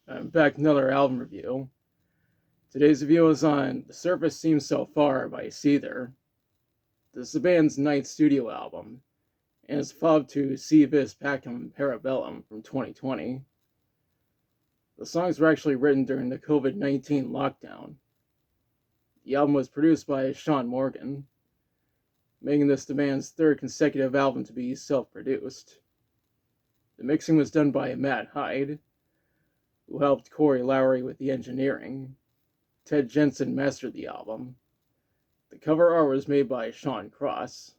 I'm back with another album review. Today's review is on The Surface Seems So Far by Seether. This is the band's ninth studio album, and it's a follow-up to Si Vis Pacem Parabellum from 2020. The songs were actually written during the COVID-19 lockdown. The album was produced by Sean Morgan, making this the band's third consecutive album to be self-produced. The mixing was done by Matt Hyde, who helped Corey Lowry with the engineering. Ted Jensen mastered the album. The cover art was made by Sean Cross,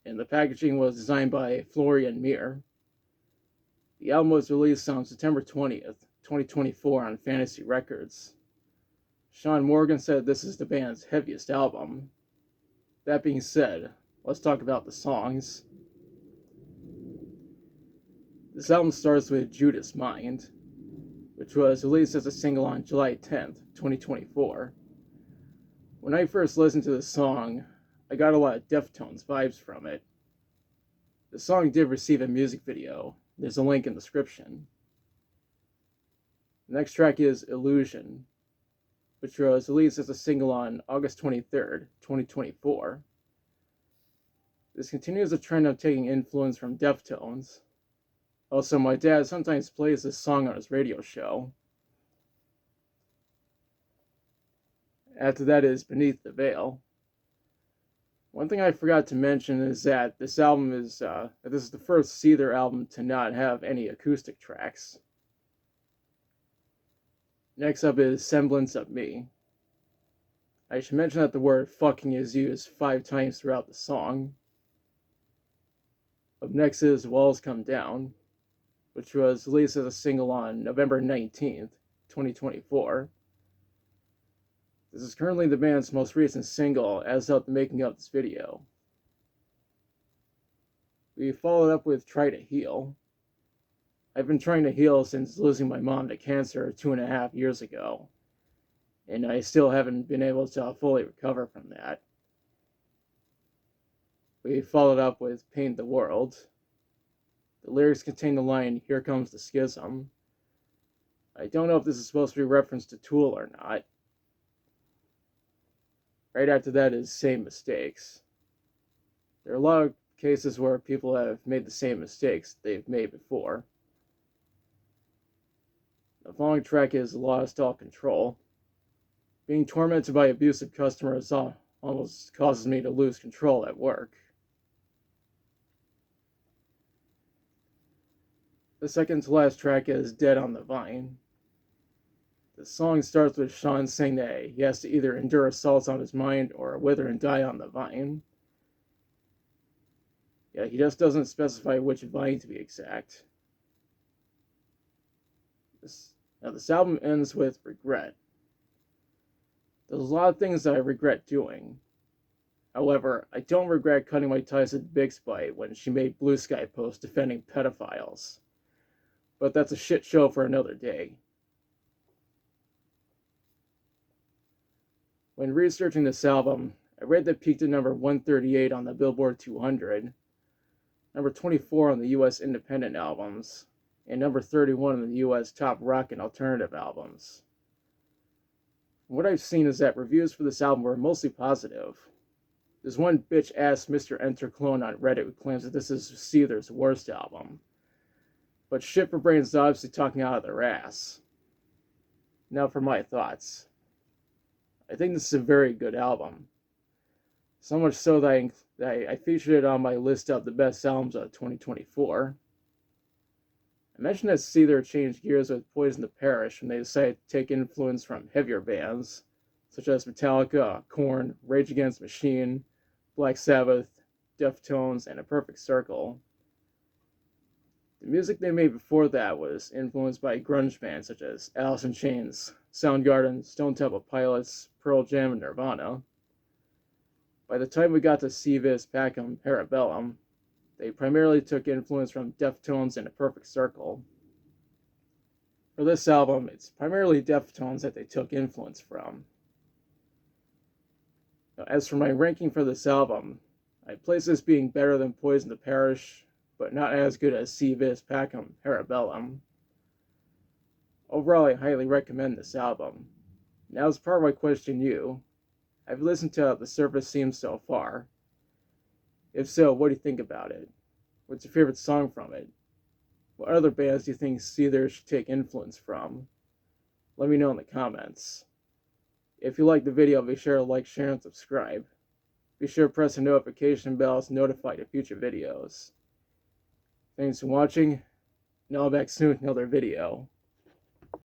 and the packaging was designed by Florian Meir. The album was released on September 20th, 2024 on Fantasy Records. Sean Morgan said this is the band's heaviest album. That being said, let's talk about the songs. This album starts with Judas Mind, which was released as a single on July 10th, 2024. When I first listened to this song, I got a lot of Deftones vibes from it. The song did receive a music video. There's a link in the description. The next track is Illusion, which was released as a single on August 23rd, 2024. This continues a trend of taking influence from Deftones. Also, my dad sometimes plays this song on his radio show. After that is Beneath the Veil. One thing I forgot to mention is that this is the first Seether album to not have any acoustic tracks. Next up is Semblance of Me. I should mention that the word fucking is used 5 times throughout the song. Up next is Walls Come Down, which was released as a single on November 19th, 2024. This is currently the band's most recent single as of the making of this video. We followed up with Try to Heal. I've been trying to heal since losing my mom to cancer 2.5 years ago, and I still haven't been able to fully recover from that. We followed up with Paint the World. The lyrics contain the line, "Here comes the schism." I don't know if this is supposed to be a reference to Tool or not. Right after that is Same Mistakes. There are a lot of cases where people have made the same mistakes they've made before. The following track is Lost All Control. Being tormented by abusive customers almost causes me to lose control at work. The second to last track is Dead on the Vine. The song starts with Sean saying that he has to either endure assaults on his mind or wither and die on the vine. Yeah, he just doesn't specify which vine to be exact. This album ends with regret. There's a lot of things that I regret doing. However, I don't regret cutting my ties with Bixby when she made Blue Sky posts defending pedophiles. But that's a shit show for another day. When researching this album, I read that it peaked at number 138 on the Billboard 200, number 24 on the US Independent Albums, and number 31 on the US Top Rock and Alternative Albums. What I've seen is that reviews for this album were mostly positive. There's one bitch-ass Mr. Enter clone on Reddit who claims that this is Seether's worst album. But shit for brains is obviously talking out of their ass. Now for my thoughts. I think this is a very good album. So much so that I featured it on my list of the best albums of 2024. I mentioned that Seether changed gears with Poison the Parish when they decided to take influence from heavier bands, such as Metallica, Korn, Rage Against the Machine, Black Sabbath, Deftones, and A Perfect Circle. The music they made before that was influenced by grunge bands such as Alice in Chains, Soundgarden, Stone Temple Pilots, Pearl Jam, and Nirvana. By the time we got to Si Vis Pacem Parabellum, they primarily took influence from Deftones and A Perfect Circle. For this album, it's primarily Deftones that they took influence from. Now, as for my ranking for this album, I place this being better than Poison the Parish, but not as good as Si Vis Pacem Parabellum. Overall, I highly recommend this album. Now, as part of my question you, have you listened to The Surface Seems so far? If so, what do you think about it? What's your favorite song from it? What other bands do you think Seether should take influence from? Let me know in the comments. If you liked the video, be sure to like, share, and subscribe. Be sure to press the notification bell to notify of future videos. Thanks for watching, and I'll be back soon with another video.